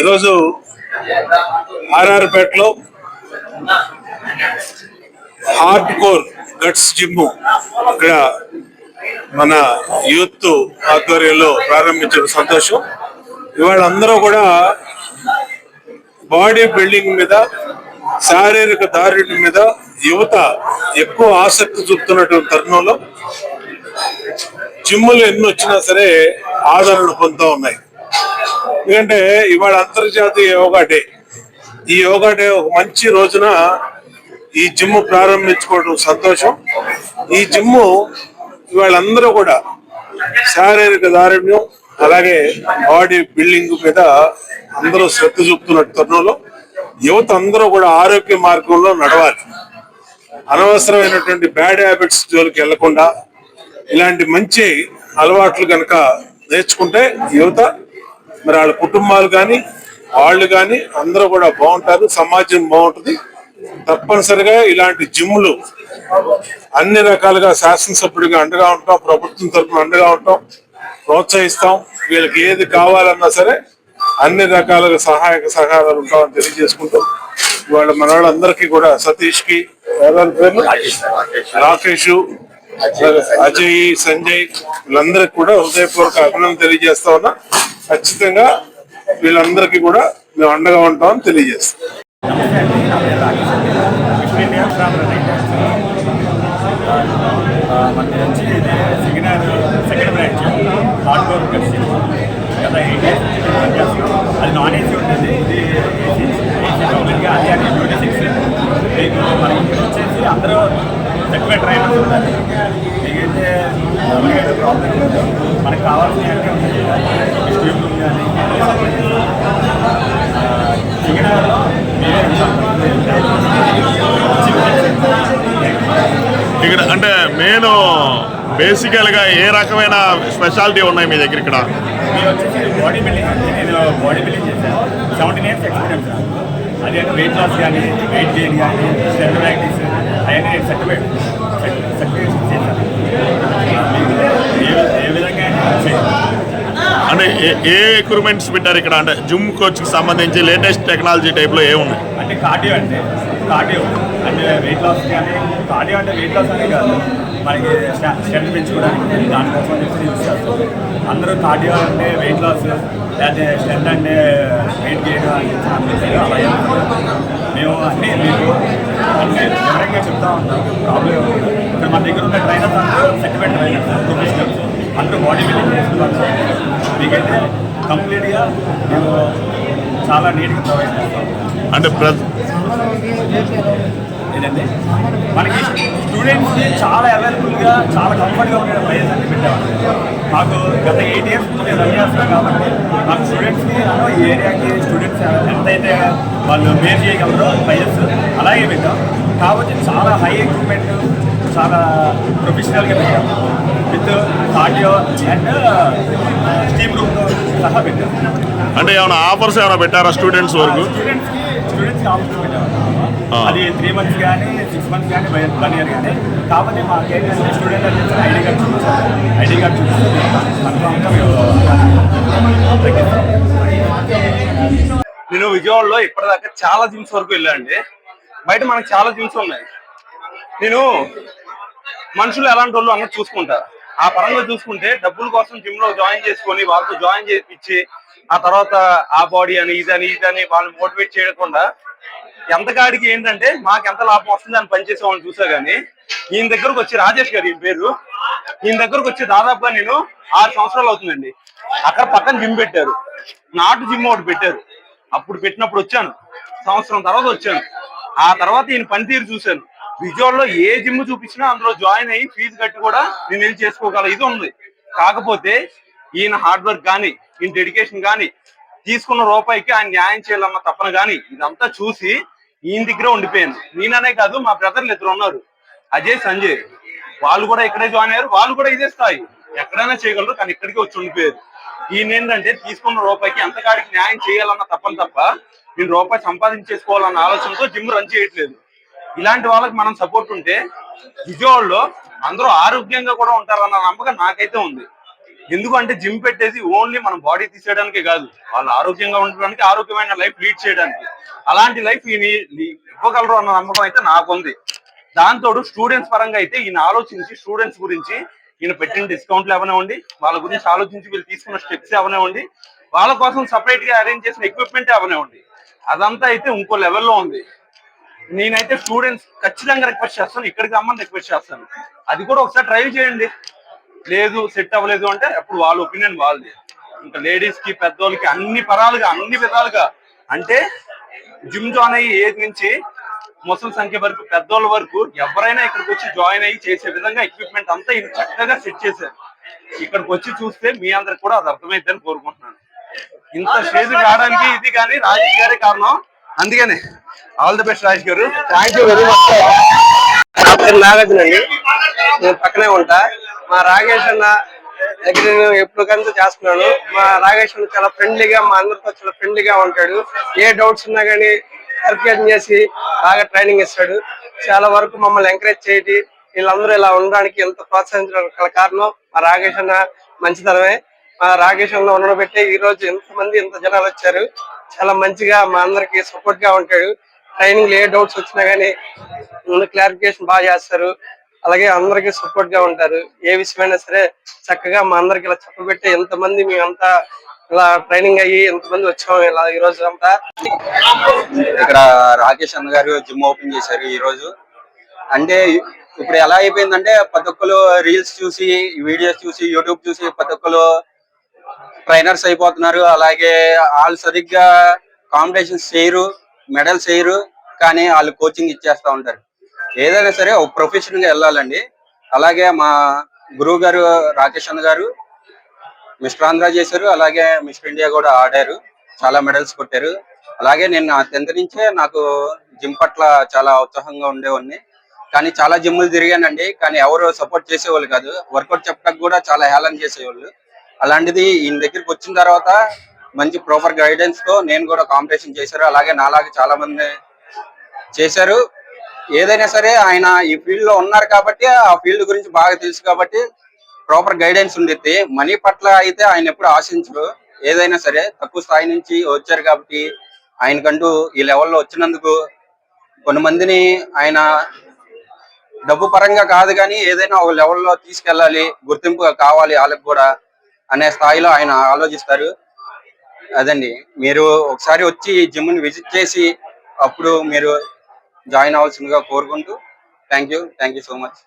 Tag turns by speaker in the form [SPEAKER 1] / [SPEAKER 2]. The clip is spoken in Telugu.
[SPEAKER 1] ఈరోజు ఆర్ఆర్పేటలో హార్డ్ కోర్ గట్స్ జిమ్ ఇక్కడ మన యూత్ ఆధ్వర్యంలో ప్రారంభించిన సంతోషం. ఇవాళ అందరూ కూడా బాడీ బిల్డింగ్ మీద, శారీరక దారుఢ్యం మీద యువత ఎక్కువ ఆసక్తి చూపుతున్నటువంటి తరుణంలో జిమ్ములు ఎన్ని వచ్చినా సరే ఆదరణ పొందుతూ ఉన్నాయి. ఎందుకంటే ఇవాళ అంతర్జాతీయ యోగా డే. ఈ యోగా డే ఒక మంచి రోజున ఈ జిమ్ ప్రారంభించుకోవడం సంతోషం. ఈ జిమ్ ఇవాళ అందరూ కూడా శారీరక దారుఢ్యం అలాగే బాడీ బిల్డింగ్ మీద అందరూ శ్రద్ధ చూపుతున్న తరుణంలో యువత అందరూ కూడా ఆరోగ్య మార్గంలో నడవాలి. అనవసరమైనటువంటి బ్యాడ్ హ్యాబిట్స్ జోలికి వెళ్లకుండా ఇలాంటి మంచి అలవాట్లు కనుక నేర్చుకుంటే యువత మరి వాళ్ళ కుటుంబాలు కానీ వాళ్ళు కానీ అందరూ కూడా బాగుంటారు, సమాజం బాగుంటుంది. తప్పనిసరిగా ఇలాంటి జిమ్లు అన్ని రకాలుగా శాసనసభ్యుడిగా అండగా ఉంటాం, ప్రభుత్వం తరఫున అండగా ఉంటాం, ప్రోత్సహిస్తాం. వీళ్ళకి ఏది కావాలన్నా సరే అన్ని రకాలుగా సహాయక సహకారాలు ఉంటామని తెలియజేసుకుంటూ ఇవాళ మన వాళ్ళందరికీ కూడా సతీష్ కి, పేర్లు రాకేష్, అజయ్, సంజయ్ వీళ్ళందరికీ కూడా హృదయపూర్వక అభినందన తెలియజేస్తా ఉన్నా. ఖచ్చితంగా వీళ్ళందరికీ కూడా మేము అండగా ఉంటామని తెలియజేస్తాం.
[SPEAKER 2] అది నాన్ ఏసీ ఉంటుంది, ఇది కంప్లీట్గా అది అని 26 మీకు మనకి వచ్చేసి అందరూ సర్టిఫైడ్ ట్రైనర్స్ ఉండాలి. మీకైతే ప్రాబ్లం మనకు కావాల్సిన స్ట్రీమ్ రూమ్ కానీ చికెన్లో
[SPEAKER 3] ఇక్కడ అంటే మెయిన్ బేసికల్గా ఏ రకమైన స్పెషాలిటీ ఉన్నాయి మీ దగ్గర? ఇక్కడ
[SPEAKER 2] మీరు వచ్చేసి బాడీ బిల్డింగ్ అంటే నేను బాడీ బిల్డింగ్ చేశాను. 17 years ఎక్స్పీరియన్స్. అదే వెయిట్ లాస్ కానీ, వెయిట్ గెయిన్ కానీ, స్ట్రెంత్ ప్రాక్టీస్ అవన్నీ నేను సర్టిఫికేషన్ చేశాను. ఏ విధంగా
[SPEAKER 3] అంటే ఏ ఎక్విప్మెంట్స్ పెట్టారు ఇక్కడ? అంటే జిమ్ కోచ్కి సంబంధించి లేటెస్ట్ టెక్నాలజీ టైప్లో ఏమున్నాయి?
[SPEAKER 2] అంటే కార్డియో అంటే వెయిట్ లాస్ కానీ, కార్డియో అంటే వెయిట్ లాస్ అనే కాదు, మనకి స్ట్రెంత్ పెంచుకోవడానికి దానికోసం యూజ్ చేస్తాం. అందరూ కార్డియో అంటే వెయిట్ లాస్, లేకపోతే స్ట్రెంత్ అంటే వెయిట్ గెయిన్ అలాగే మేము అన్నీ మీకు అన్నీ వివరంగా చెప్తా ఉంటాం. ప్రాబ్లం ఇక్కడ మన దగ్గర ఉన్న ట్రైనర్స్ అందరూ సర్టిఫైడ్ ట్రైనర్స్, ప్రొఫెషనల్స్ అందరూ బాడీ బిల్డింగ్ చేసుకుంటారు. మీకైతే కంప్లీట్గా మేము చాలా నీట్గా ప్రొవైడ్ చేస్తాం.
[SPEAKER 3] అంటే
[SPEAKER 2] ఏంటంటే మనకి స్టూడెంట్స్కి చాలా అవైలబుల్గా, చాలా కంఫర్ట్గా ఉండే ప్రైజెస్ అన్ని పెట్టాము. మాకు గత 8 years నేను రన్ చేస్తున్నాం కాబట్టి మాకు స్టూడెంట్స్కి ఈ ఏరియాకి స్టూడెంట్స్ ఎంతైతే వాళ్ళు బేర్ చేయగలరో ప్రైజెస్ అలాగే పెట్టాం. కాబట్టి చాలా హై ఎక్విప్మెంట్, చాలా ప్రొఫెషనల్గా పెట్టాము. విత్ కార్డియో అండ్ స్టీమ్ రూమ్తో సహా పెట్టాము.
[SPEAKER 3] అంటే ఏమైనా ఆఫర్స్ ఏమైనా పెట్టారా స్టూడెంట్స్ వరకు?
[SPEAKER 2] స్టూడెంట్స్కి ఆఫర్స్ పెట్టాము. అది 3 months కానీ, 6 months కానీ, 1 year కానీ. కాబట్టి మాకు ఏంటంటే స్టూడెంట్ అని చెప్పి ఐడి కార్డ్ చూపిస్తారు. ఐడి కార్డ్ చూపిస్తే నేను విజయవాడలో ఇప్పటిదాకా చాలా జిమ్స్ వరకు వెళ్ళండి. బయట మనకు చాలా జిమ్స్ ఉన్నాయి. నేను మనుషులు ఎలాంటి వాళ్ళు అన్నది చూసుకుంటా. ఆ పరంగా చూసుకుంటే డబ్బుల కోసం జిమ్ లో జాయిన్ చేసుకొని వాళ్ళతో జాయిన్ చేయించి ఆ తర్వాత ఆ బాడీ అని ఇదని వాళ్ళని మోటివేట్ చేయకుండా ఎంతకాడికి ఏంటంటే మాకు ఎంత లాభం వస్తుంది అని పనిచేసే వాళ్ళని చూసా. కానీ ఈయన దగ్గరకు వచ్చి, రాజేష్ గారు ఈయన పేరు, ఈయన దగ్గరకు వచ్చి దాదాపుగా నేను 6 సంవత్సరాలు అవుతుందండి. అక్కడ పక్కన జిమ్ పెట్టారు, నాటు జిమ్ ఒకటి పెట్టారు. అప్పుడు పెట్టినప్పుడు వచ్చాను, సంవత్సరం తర్వాత వచ్చాను. ఆ తర్వాత ఈయన పనితీరు చూశాను. విజయవాడలో ఏ జిమ్ చూపించినా అందులో జాయిన్ అయ్యి ఫీజు కట్టి కూడా నేను ఏం చేసుకోగల ఇది ఉంది. కాకపోతే ఈయన హార్డ్ వర్క్ కానీ, ఈయన డెడికేషన్ కానీ, తీసుకున్న రూపాయికి ఆయన న్యాయం చేయాలన్న తప్పన కానీ ఇదంతా చూసి ఈయన దగ్గర ఉండిపోయాను. నేననే కాదు, మా బ్రదర్లు 2 ఉన్నారు, అజయ్, సంజయ్. వాళ్ళు కూడా ఇక్కడే జాయిన్ అయ్యారు. వాళ్ళు కూడా ఇదే స్థాయి, ఎక్కడైనా చేయగలరు, కానీ ఇక్కడికి వచ్చి ఉండిపోయారు. ఈయన ఏంటంటే తీసుకున్న రూపాయికి ఎంతకాడికి న్యాయం చేయాలన్న తప్పని తప్ప నేను రూపాయి సంపాదించేసుకోవాలన్న ఆలోచనతో జిమ్ రన్ చేయట్లేదు. ఇలాంటి వాళ్ళకి మనం సపోర్ట్ ఉంటే విజయవాడలో అందరూ ఆరోగ్యంగా కూడా ఉంటారన్న నమ్మకం నాకైతే ఉంది. ఎందుకంటే జిమ్ పెట్టేది ఓన్లీ మన బాడీ తీసేయడానికి కాదు, వాళ్ళు ఆరోగ్యంగా ఉండడానికి, ఆరోగ్యమైన లైఫ్ లీడ్ చేయడానికి. అలాంటి లైఫ్ ఈయన ఇవ్వగలరు అన్న నమ్మకం అయితే నాకుంది. దాంతో స్టూడెంట్స్ పరంగా అయితే ఈయన ఆలోచించి స్టూడెంట్స్ గురించి ఈయన పెట్టిన డిస్కౌంట్లు ఏమైనావ్వండి, వాళ్ళ గురించి ఆలోచించి వీళ్ళు తీసుకున్న స్టెప్స్ ఏమైనావ్వండి, వాళ్ళ కోసం సపరేట్ గా అరేంజ్ చేసిన ఎక్విప్మెంట్ ఏమైనావ్వండి, అదంతా అయితే ఇంకో లెవెల్లో ఉంది. నేనైతే స్టూడెంట్స్ ఖచ్చితంగా రిక్వెస్ట్ చేస్తాను, ఇక్కడికి రమ్మని రిక్వెస్ట్ చేస్తాను. అది కూడా ఒకసారి ట్రై చేయండి. లేదు సెట్ అవ్వలేదు అంటే అప్పుడు వాళ్ళ ఒపీనియన్ వాళ్ళది. ఇంకా లేడీస్ కి పెద్దోళ్ళకి అన్ని పరాలుగా అన్ని విధాలుగా, అంటే జిమ్ జాయిన్ అయ్యి ఏజ్ నుంచి ముసలి సంఖ్య వరకు పెద్దోళ్ళ వరకు ఎవరైనా ఇక్కడికి వచ్చి జాయిన్ అయ్యి చేసే విధంగా ఎక్విప్మెంట్ అంతా ఇది చక్కగా సెట్ చేశారు. ఇక్కడికి వచ్చి చూస్తే మీ అందరికి కూడా అది అర్థమైందని కోరుకుంటున్నాను. ఇంత స్టేజ్ రావడానికి ఇది కానీ రాజేష్ గారే కారణం. అందుకనే ఆల్ ది బెస్ట్ రాజేష్ గారు.
[SPEAKER 4] Thank you very much. నా పేరు నాగార్జున అండి, నేను పక్కనే ఉంటా. మా రాకేష్ అన్న దగ్గర నేను ఎప్పుడు కంటే చేస్తున్నాను. మా రాకేష్ అన్న చాలా ఫ్రెండ్లీగా, మా అందరితో చాలా ఫ్రెండ్లీగా ఉంటాడు. ఏ డౌట్స్ ఉన్నా కానీ క్లారిఫికేషన్ చేసి బాగా ట్రైనింగ్ ఇస్తాడు. చాలా వరకు మమ్మల్ని ఎంకరేజ్ చేయటి, వీళ్ళందరూ ఇలా ఉండడానికి ఎంత ప్రోత్సహించడానికి కారణం మా రాకేష్ అన్న మంచితనమే. మా రాకేష్ అన్న ఉండడం పెట్టి ఈ రోజు ఎంతమంది ఎంత జనాలు వచ్చారు. చాలా మంచిగా మా అందరికి సపోర్ట్ గా ఉంటాడు. ట్రైనింగ్ ఏ డౌట్స్ వచ్చినా గానీ క్లారిఫికేషన్ బాగా చేస్తారు. అలాగే అందరికి సపోర్ట్ గా ఉంటారు. ఏ విషయమైనా సరే చక్కగా మా అందరికి ఇలా చెప్పబెట్టి ఎంతమంది మేమంతా ఇలా ట్రైనింగ్ అయ్యి ఎంతమంది వచ్చాము ఇలా ఈ రోజు అంతా.
[SPEAKER 5] ఇక్కడ రాకేష్ అన్న గారు జిమ్ ఓపెన్ చేశారు ఈ రోజు. అంటే ఇప్పుడు ఎలా అయిపోయిందంటే ప్రతి ఒక్కరు రీల్స్ చూసి, వీడియోస్ చూసి, యూట్యూబ్ చూసి ప్రతి ఒక్కరు ట్రైనర్స్ అయిపోతున్నారు. అలాగే వాళ్ళు సరిగ్గా కాంపిటీషన్స్ చేయరు, మెడల్స్ చేయరు, కానీ వాళ్ళు కోచింగ్ ఇచ్చేస్తా ఉంటారు. ఏదైనా సరే ఒక ప్రొఫెషన్ గా వెళ్ళాలండి. అలాగే మా గురువు గారు రాకేష్ అన్న గారు మిస్టర్ ఆంధ్ర చేశారు, అలాగే మిస్టర్ ఇండియా కూడా ఆడారు, చాలా మెడల్స్ కొట్టారు. అలాగే నేను నా 10th నుంచే నాకు జిమ్ పట్ల చాలా ఉత్సాహంగా ఉండేవాడిని. కానీ చాలా జిమ్లు తిరిగానండి, కానీ ఎవరు సపోర్ట్ చేసేవాళ్ళు కాదు. వర్కౌట్ చెప్పడానికి కూడా చాలా హేళన చేసేవాళ్ళు. అలాంటిది ఈయన దగ్గరికి వచ్చిన తర్వాత మంచి ప్రాపర్ గైడెన్స్ తో నేను కూడా కాంపిటీషన్ చేశారు. అలాగే నాలాగే చాలా మంది చేశారు. ఏదైనా సరే ఆయన ఈ ఫీల్డ్ లో ఉన్నారు కాబట్టి, ఆ ఫీల్డ్ గురించి బాగా తెలుసు కాబట్టి ప్రాపర్ గైడెన్స్ ఉండేది. మనీ పట్ల అయితే ఆయన ఎప్పుడు ఆశించరు. ఏదైనా సరే తక్కువ స్థాయి నుంచి వచ్చారు కాబట్టి ఆయనకంటూ ఈ లెవెల్లో వచ్చినందుకు కొంతమందిని ఆయన డబ్బు పరంగా కాదు కానీ ఏదైనా ఒక లెవెల్లో తీసుకెళ్ళాలి, గుర్తింపు కావాలి వాళ్ళకి కూడా అనే స్థాయిలో ఆయన ఆలోచిస్తారు. అదండి, మీరు ఒకసారి వచ్చి జిమ్ ని విజిట్ చేసి అప్పుడు మీరు జాయిన్ అవ్వాల్సిందిగా కోరుకుంటూ థ్యాంక్ యూ సో మచ్.